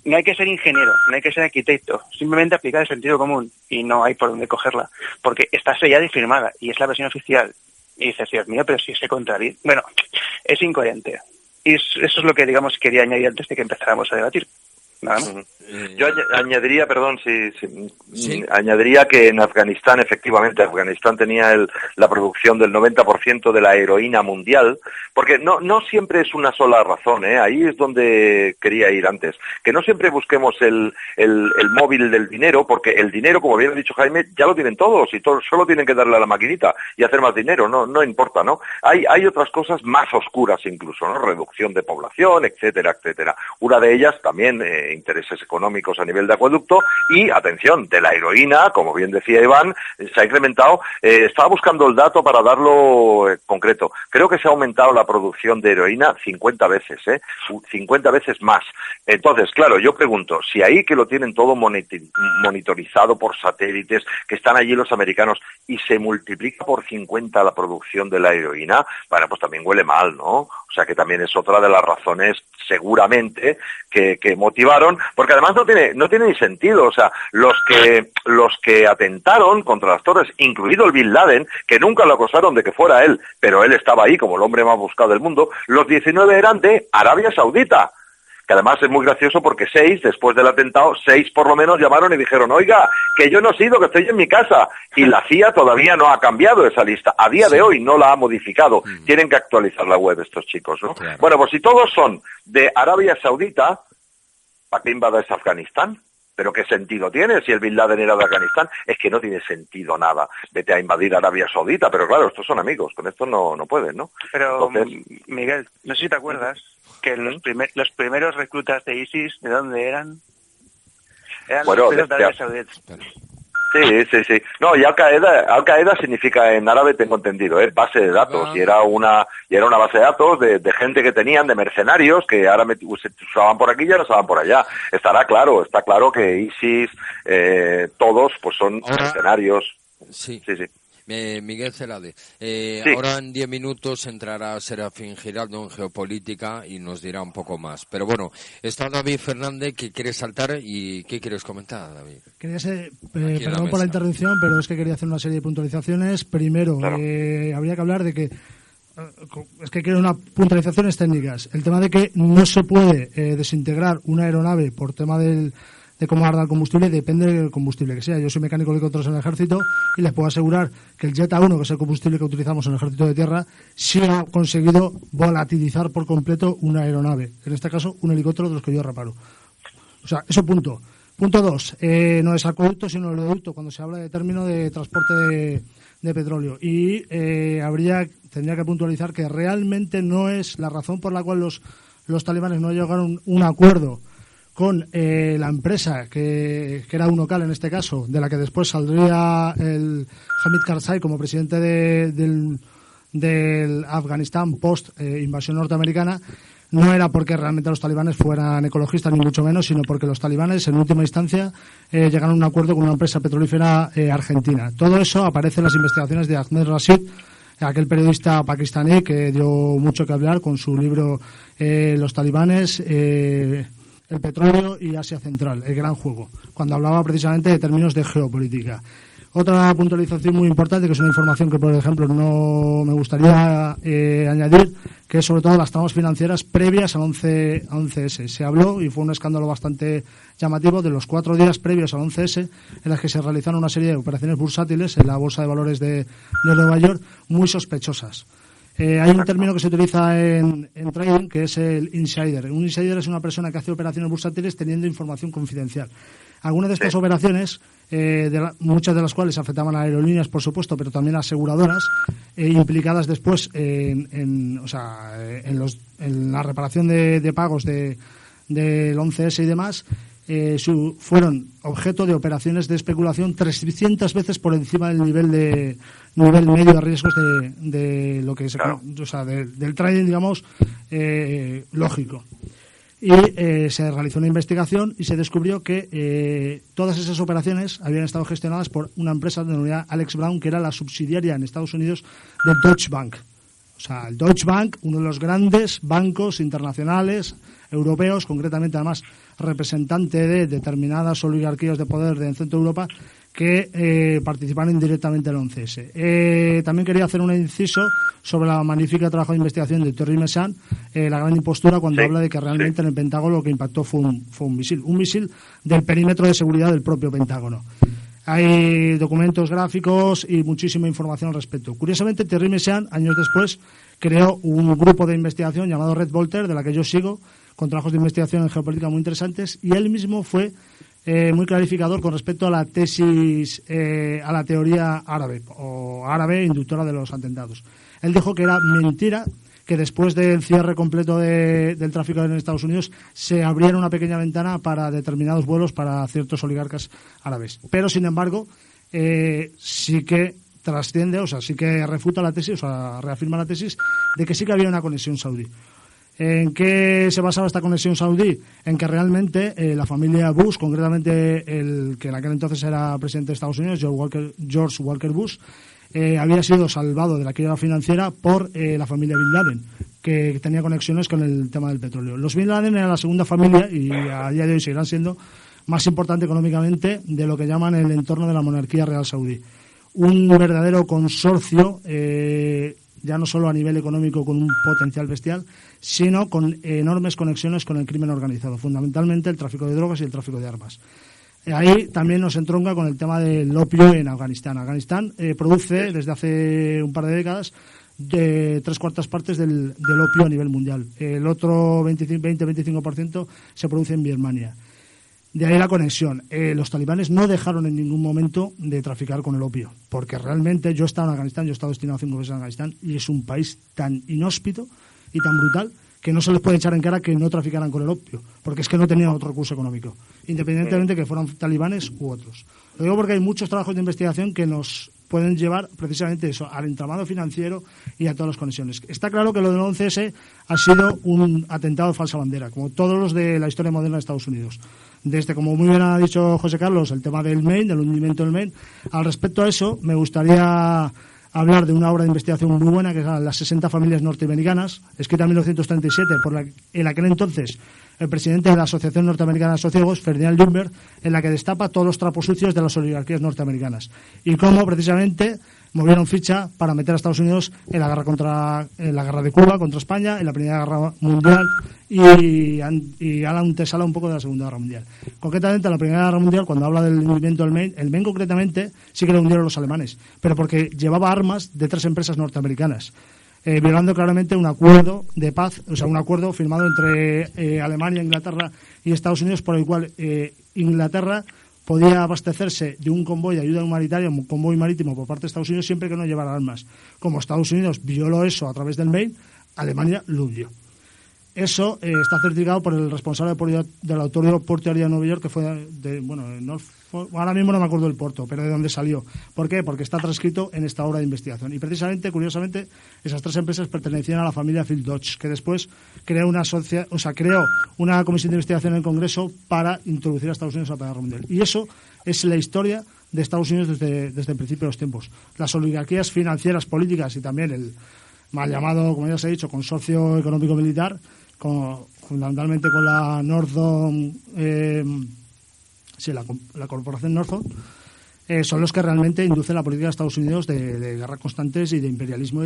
no hay que ser ingeniero, no hay que ser arquitecto, simplemente aplicar el sentido común y no hay por dónde cogerla, porque está sellada y firmada y es la versión oficial. Y dices, Dios mío, pero si se contradice. Bueno, es incoherente. Y eso es lo que, digamos, quería añadir antes de que empezáramos a debatir. Nada más. Yo añadiría, añadiría que en Afganistán, efectivamente, Afganistán tenía la producción del 90% de la heroína mundial, porque no siempre es una sola razón, ahí es donde quería ir antes, que no siempre busquemos el móvil del dinero, porque el dinero, como bien ha dicho Jaime, ya lo tienen todos, y todos solo tienen que darle a la maquinita y hacer más dinero, no importa, ¿no? Hay otras cosas más oscuras incluso, ¿no? Reducción de población, etcétera, etcétera. Una de ellas también, intereses económicos a nivel de acueducto y, atención, de la heroína, como bien decía Iván, se ha incrementado. Estaba buscando el dato para darlo concreto. Creo que se ha aumentado la producción de heroína 50 veces, 50 veces más. Entonces, claro, yo pregunto, si ahí que lo tienen todo monitorizado por satélites, que están allí los americanos, y se multiplica por 50 la producción de la heroína, bueno, pues también huele mal, ¿no? O sea que también es otra de las razones, seguramente, que motivaron, porque además no tiene ni sentido. O sea, los que atentaron contra las torres, incluido el Bin Laden, que nunca lo acusaron de que fuera él, pero él estaba ahí como el hombre más buscado del mundo, los 19 eran de Arabia Saudita. Que además es muy gracioso porque 6, después del atentado, 6 por lo menos llamaron y dijeron, oiga, que yo no he sido, que estoy en mi casa. Y la CIA todavía no ha cambiado esa lista. A día de hoy no la ha modificado. Tienen que actualizar la web estos chicos, ¿no? Claro. Bueno, pues si todos son de Arabia Saudita, ¿para qué invadas Afganistán? ¿Pero qué sentido tiene si el Bin Laden era de Afganistán? Es que no tiene sentido nada. Vete a invadir Arabia Saudita, pero claro, estos son amigos, con esto no pueden, ¿no? Pero, entonces, Miguel, no sé si te acuerdas que los primeros reclutas de ISIS, ¿de dónde eran? Eran los de Arabia Saudita. Sí. No, y Al-Qaeda significa en árabe, tengo entendido, base de datos. Y era una base de datos de gente que tenían, de mercenarios, que ahora se usaban por aquí y ahora usaban por allá. Está claro que ISIS, todos, pues son mercenarios. Sí. Sí. Miguel Celade, sí. Ahora en 10 minutos entrará Serafín Giraldo en Geopolítica y nos dirá un poco más. Pero bueno, está David Fernández, que quiere saltar y ¿qué quieres comentar, David? Perdón por la interrupción, pero es que quería hacer una serie de puntualizaciones. Primero, claro. Habría que hablar de que es que quiero unas puntualizaciones técnicas. El tema de que no se puede desintegrar una aeronave por tema de cómo arda el combustible, depende del combustible que sea. Yo soy mecánico de helicópteros en el ejército y les puedo asegurar que el Jet A1, que es el combustible que utilizamos en el ejército de tierra, sí ha conseguido volatilizar por completo una aeronave. En este caso, un helicóptero de los que yo reparo. O sea, eso punto. Punto 2, no es acueducto, sino oleoducto, cuando se habla de término de transporte de petróleo. Y tendría que puntualizar que realmente no es la razón por la cual los talibanes no llegaron a un acuerdo con la empresa que era UNOCAL en este caso, de la que después saldría el Hamid Karzai como presidente del Afganistán post invasión norteamericana. No era porque realmente los talibanes fueran ecologistas ni mucho menos, sino porque los talibanes en última instancia llegaron a un acuerdo con una empresa petrolífera argentina. Todo eso aparece en las investigaciones de Ahmed Rashid, aquel periodista pakistaní que dio mucho que hablar con su libro Los talibanes, el petróleo y Asia Central, el gran juego, cuando hablaba precisamente de términos de geopolítica. Otra puntualización muy importante, que es una información que, por ejemplo, no me gustaría añadir, que es sobre todo las tramas financieras previas al 11S. Se habló, y fue un escándalo bastante llamativo, de los 4 días previos al 11S, en las que se realizaron una serie de operaciones bursátiles en la Bolsa de Valores de Nueva York, muy sospechosas. Hay un término que se utiliza en trading, que es el insider. Un insider es una persona que hace operaciones bursátiles teniendo información confidencial. Algunas de estas operaciones, muchas de las cuales afectaban a aerolíneas, por supuesto, pero también a aseguradoras, implicadas después en la reparación de pagos del 11S y demás, fueron objeto de operaciones de especulación 300 veces por encima del nivel medio de riesgos de lo que claro. del trading, digamos, lógico. Y se realizó una investigación y se descubrió que todas esas operaciones habían estado gestionadas por una empresa denominada Alex Brown, que era la subsidiaria en Estados Unidos del Deutsche Bank. O sea, el Deutsche Bank, uno de los grandes bancos internacionales europeos, concretamente además representante de determinadas oligarquías de poder de Centro Europa, que participaron indirectamente en el 11S. También quería hacer un inciso sobre la magnífica trabajo de investigación de Thierry Meyssan, la gran impostura, cuando habla de que realmente en el Pentágono lo que impactó fue un misil del perímetro de seguridad del propio Pentágono. Hay documentos gráficos y muchísima información al respecto. Curiosamente, Thierry Meyssan, años después, creó un grupo de investigación llamado Red Volter, de la que yo sigo, con trabajos de investigación en geopolítica muy interesantes, y él mismo fue muy clarificador con respecto a la tesis, a la teoría árabe, o árabe inductora de los atentados. Él dijo que era mentira que después del cierre completo del tráfico en Estados Unidos se abriera una pequeña ventana para determinados vuelos para ciertos oligarcas árabes. Pero, sin embargo, sí que trasciende, o sea, sí que refuta la tesis, o sea, reafirma la tesis de que sí que había una conexión saudí. ¿En qué se basaba esta conexión saudí? En que realmente la familia Bush, concretamente el que en aquel entonces era presidente de Estados Unidos, George Walker Bush, había sido salvado de la quiebra financiera por la familia Bin Laden, que tenía conexiones con el tema del petróleo. Los Bin Laden eran la segunda familia, y a día de hoy seguirán siendo, más importante económicamente de lo que llaman el entorno de la monarquía real saudí. Un verdadero consorcio, ya no solo a nivel económico con un potencial bestial, sino con enormes conexiones con el crimen organizado, fundamentalmente el tráfico de drogas y el tráfico de armas. Ahí también nos entronca con el tema del opio en Afganistán. Afganistán produce desde hace un par de décadas de 3/4 partes del opio a nivel mundial. El otro 20-25% se produce en Birmania. De ahí la conexión. Los talibanes no dejaron en ningún momento de traficar con el opio, porque realmente yo he estado en Afganistán, yo he estado destinado 5 meses en Afganistán, y es un país tan inhóspito y tan brutal que no se les puede echar en cara que no traficaran con el opio, porque es que no tenían otro recurso económico, independientemente que fueran talibanes u otros. Lo digo porque hay muchos trabajos de investigación que nos pueden llevar precisamente eso, al entramado financiero y a todas las conexiones. Está claro que lo del 11S ha sido un atentado de falsa bandera, como todos los de la historia moderna de Estados Unidos. Desde, como muy bien ha dicho José Carlos, el tema del Maine, del hundimiento del Maine. Al respecto a eso, me gustaría hablar de una obra de investigación muy buena, que es Las 60 familias norteamericanas, escrita en 1937 por en aquel entonces el presidente de la Asociación Norteamericana de Sociólogos, Ferdinand Lundberg, en la que destapa todos los trapos sucios de las oligarquías norteamericanas y cómo precisamente movieron ficha para meter a Estados Unidos en la guerra de Cuba contra España, en la Primera Guerra Mundial y a la antesala un poco de la Segunda Guerra Mundial. Concretamente, en la Primera Guerra Mundial, cuando habla del hundimiento del Maine, el Maine concretamente sí que lo hundieron los alemanes, pero porque llevaba armas de 3 empresas norteamericanas, violando claramente un acuerdo de paz, o sea, un acuerdo firmado entre Alemania, Inglaterra y Estados Unidos, por el cual Inglaterra podía abastecerse de un convoy de ayuda humanitaria, un convoy marítimo por parte de Estados Unidos, siempre que no llevara armas. Como Estados Unidos violó eso a través del Maine, Alemania lo hundió. Eso está certificado por el responsable de la Autoridad Portuaria de Nueva York, que fue ahora mismo no me acuerdo del puerto, pero de dónde salió. ¿Por qué? Porque está transcrito en esta obra de investigación. Y precisamente, curiosamente, esas 3 empresas pertenecían a la familia Phil Dodge, que después creó una comisión de investigación en el Congreso para introducir a Estados Unidos a la Primera Guerra Mundial. Y eso es la historia de Estados Unidos desde el principio de los tiempos. Las oligarquías financieras, políticas y también el mal llamado, como ya os he dicho, consorcio económico-militar, fundamentalmente con la Northern, la corporación Northern, son los que realmente inducen la política de Estados Unidos de guerras constantes y de imperialismo.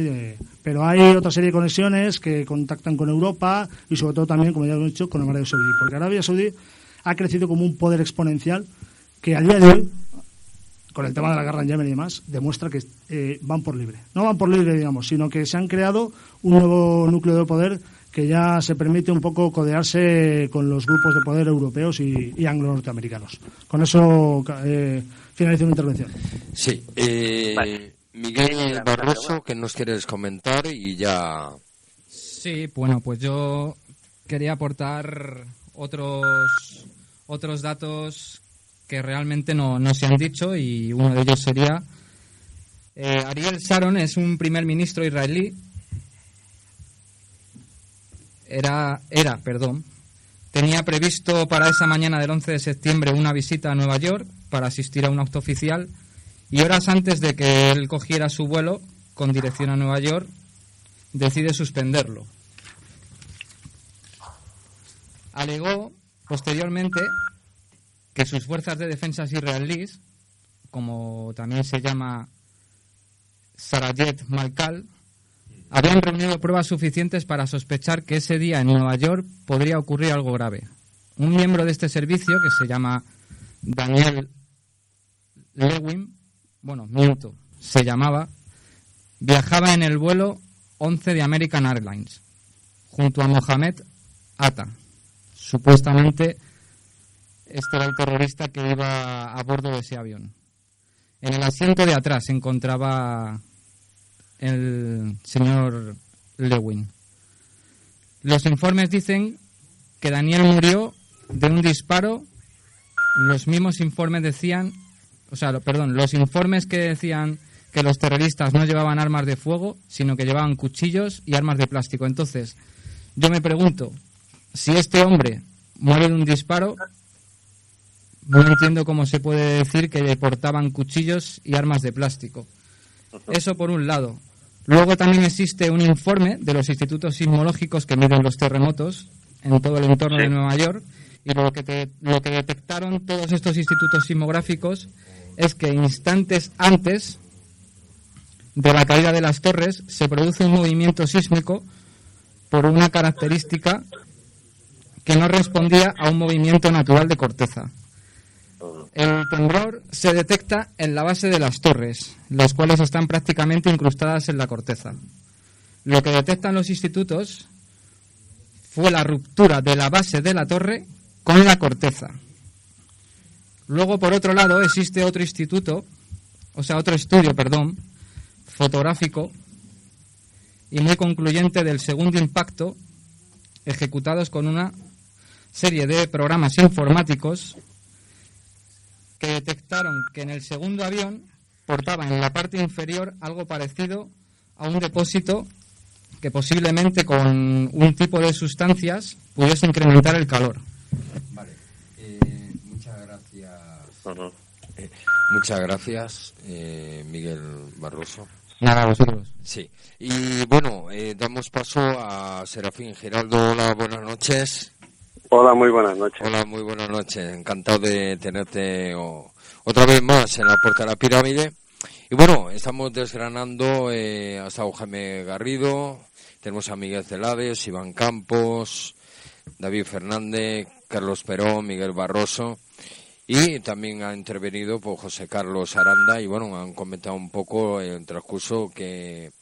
Pero hay otra serie de conexiones que contactan con Europa y sobre todo también, como ya hemos dicho, con Arabia Saudí. Porque Arabia Saudí ha crecido como un poder exponencial que a día de hoy, con el tema de la guerra en Yemen y demás, demuestra que van por libre. No van por libre, digamos, sino que se han creado un nuevo núcleo de poder que ya se permite un poco codearse con los grupos de poder europeos y anglo-norteamericanos. Con eso finalizo mi intervención. Sí. Miguel Barroso, ¿qué nos quieres comentar? Y ya... Sí, bueno, pues yo quería aportar otros datos que realmente no se han dicho, y uno de ellos sería Ariel Sharon es un primer ministro israelí. Tenía previsto para esa mañana del 11 de septiembre una visita a Nueva York para asistir a un acto oficial, y horas antes de que él cogiera su vuelo con dirección a Nueva York, decide suspenderlo. Alegó posteriormente que sus fuerzas de defensa israelíes, como también se llama Sarayet Malkal, habían reunido pruebas suficientes para sospechar que ese día en Nueva York podría ocurrir algo grave. Un miembro de este servicio, que se llama Daniel Lewin, se llamaba, viajaba en el vuelo 11 de American Airlines, junto a Mohamed Atta. Supuestamente este era el terrorista que iba a bordo de ese avión. En el asiento de atrás se encontraba el señor Lewin. Los informes dicen que Daniel murió de un disparo. Los mismos informes los informes que decían que los terroristas no llevaban armas de fuego, sino que llevaban cuchillos y armas de plástico. Entonces, yo me pregunto, si este hombre muere de un disparo, no entiendo cómo se puede decir que portaban cuchillos y armas de plástico. Eso por un lado. Luego también existe un informe de los institutos sismológicos que miden los terremotos en todo el entorno de Nueva York, y lo que detectaron todos estos institutos sismográficos es que instantes antes de la caída de las torres se produce un movimiento sísmico por una característica que no respondía a un movimiento natural de corteza. El temblor se detecta en la base de las torres, las cuales están prácticamente incrustadas en la corteza. Lo que detectan los institutos fue la ruptura de la base de la torre con la corteza. Luego, por otro lado, existe otro estudio, fotográfico y muy concluyente del segundo impacto, ejecutados con una serie de programas informáticos que detectaron que en el segundo avión portaba en la parte inferior algo parecido a un depósito que posiblemente con un tipo de sustancias pudiese incrementar el calor. Vale, muchas gracias. Muchas gracias, Miguel Barroso. Nada, a vosotros. Sí, y bueno, damos paso a Serafín Giraldo. Hola, buenas noches. Hola, muy buenas noches. Hola, muy buenas noches. Encantado de tenerte otra vez más en la Puerta de la Pirámide. Y bueno, estamos desgranando, ha estado Jaime Garrido, tenemos a Miguel Celades, Iván Campos, David Fernández, Carlos Perón, Miguel Barroso, y también ha intervenido por José Carlos Aranda, y bueno, han comentado un poco el transcurso que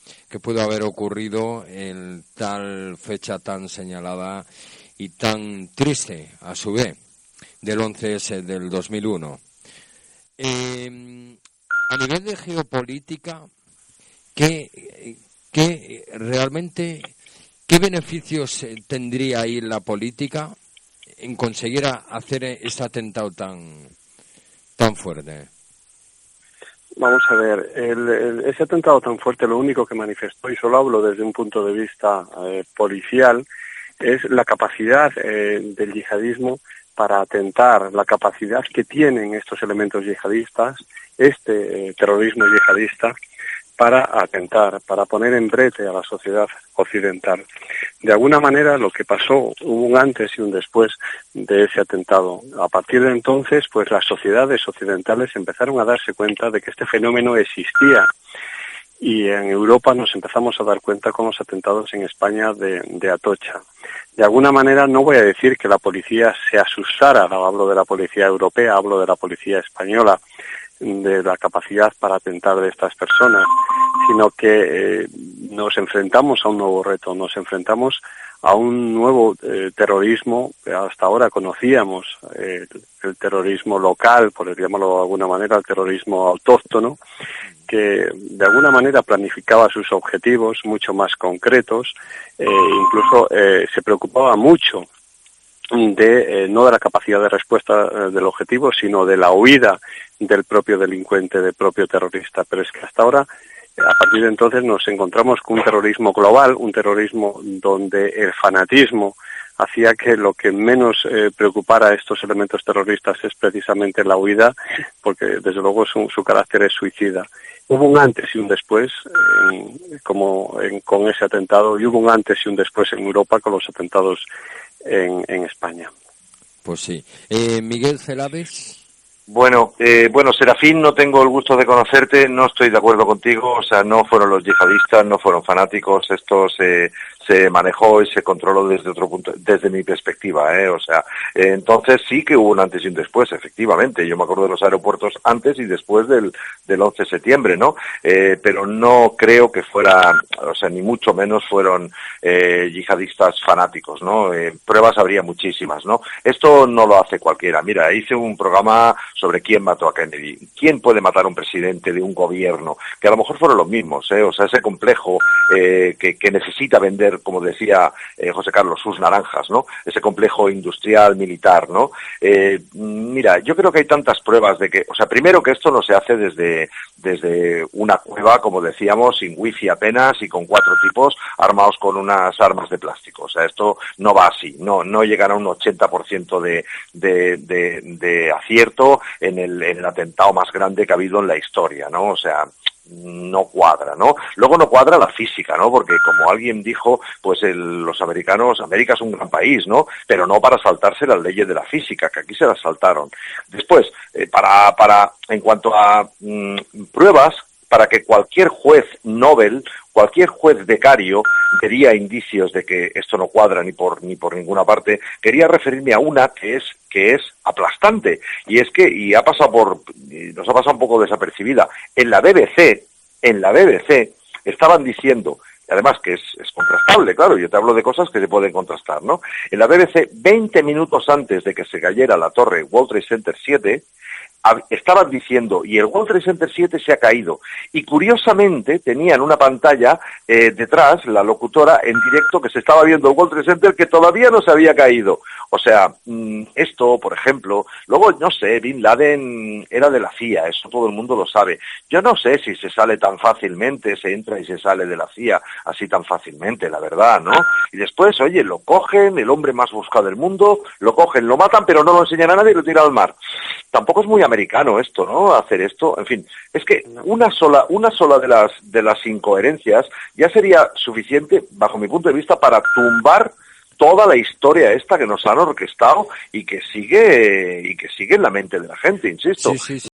pudo haber ocurrido en tal fecha tan señalada y tan triste, a su vez, del 11S del 2001. A nivel de geopolítica, ¿qué realmente, qué beneficios tendría ahí la política en conseguir hacer este atentado tan fuerte? Vamos a ver, ese atentado tan fuerte, lo único que manifestó, y solo hablo desde un punto de vista policial, es la capacidad del yihadismo para atentar, la capacidad que tienen estos elementos yihadistas, terrorismo yihadista, para atentar, para poner en brete a la sociedad occidental. De alguna manera lo que pasó, hubo un antes y un después de ese atentado. A partir de entonces, pues las sociedades occidentales empezaron a darse cuenta de que este fenómeno existía. Y en Europa nos empezamos a dar cuenta con los atentados en España de Atocha. De alguna manera no voy a decir que la policía se asustara, no hablo de la policía europea, hablo de la policía española, de la capacidad para atentar de estas personas, sino que nos enfrentamos a un nuevo reto, nos enfrentamos a un nuevo terrorismo. Hasta ahora conocíamos el terrorismo local, por llamarlo de alguna manera, el terrorismo autóctono, que de alguna manera planificaba sus objetivos mucho más concretos, incluso se preocupaba mucho no de la capacidad de respuesta del objetivo, sino de la huida del propio delincuente, del propio terrorista. Pero es que hasta ahora, a partir de entonces, nos encontramos con un terrorismo global, un terrorismo donde el fanatismo hacía que lo que menos preocupara a estos elementos terroristas es precisamente la huida, porque desde luego su carácter es suicida. Hubo un antes y un después con ese atentado, y hubo un antes y un después en Europa con los atentados en España. Pues sí. Miguel Celades. Bueno, Serafín, no tengo el gusto de conocerte, no estoy de acuerdo contigo, o sea, no fueron los yihadistas, no fueron fanáticos, esto se manejó y se controló desde otro punto, desde mi perspectiva, o sea, entonces sí que hubo un antes y un después, efectivamente, yo me acuerdo de los aeropuertos antes y después del 11 de septiembre, ¿no? Pero no creo que fuera, o sea, ni mucho menos fueron yihadistas fanáticos, ¿no? Pruebas habría muchísimas, ¿no? Esto no lo hace cualquiera. Mira, hice un programa sobre quién mató a Kennedy. ¿Quién puede matar a un presidente de un gobierno? Que a lo mejor fueron los mismos, o sea, ese complejo que necesita vender, como decía José Carlos, sus naranjas, ¿no? Ese complejo industrial, militar, ¿no? Mira, yo creo que hay tantas pruebas de que, o sea, primero que esto no se hace desde una cueva, como decíamos, sin wifi apenas y con 4 tipos armados con unas armas de plástico. O sea, esto no va así, no llegará a un 80% de acierto en el atentado más grande que ha habido en la historia, ¿no? O sea, no cuadra, ¿no? Luego no cuadra la física, ¿no? Porque como alguien dijo, pues los americanos, América es un gran país, ¿no? Pero no para saltarse las leyes de la física, que aquí se las saltaron. Después, en cuanto a pruebas, para que cualquier juez Nobel, cualquier juez becario vería indicios de que esto no cuadra ni por ninguna parte, quería referirme a una que es aplastante, y es que, nos ha pasado un poco desapercibida, en la BBC estaban diciendo además que es contrastable, claro, yo te hablo de cosas que se pueden contrastar, ¿no? En la BBC, 20 minutos antes de que se cayera la torre World Trade Center 7, estaban diciendo, y el World Trade Center 7 se ha caído. Y curiosamente tenían una pantalla detrás, la locutora, en directo, que se estaba viendo el World Trade Center que todavía no se había caído. O sea, esto, por ejemplo, luego, no sé, Bin Laden era de la CIA, eso todo el mundo lo sabe. Yo no sé si se sale tan fácilmente, se entra y se sale de la CIA así tan fácilmente, la verdad, ¿no? Y después, oye, lo cogen, el hombre más buscado del mundo, lo cogen, lo matan, pero no lo enseñan a nadie y lo tiran al mar. Tampoco es muy americano esto, ¿no? Hacer esto, en fin, es que una sola de las incoherencias ya sería suficiente, bajo mi punto de vista, para tumbar toda la historia esta que nos han orquestado y que sigue en la mente de la gente, insisto. Sí.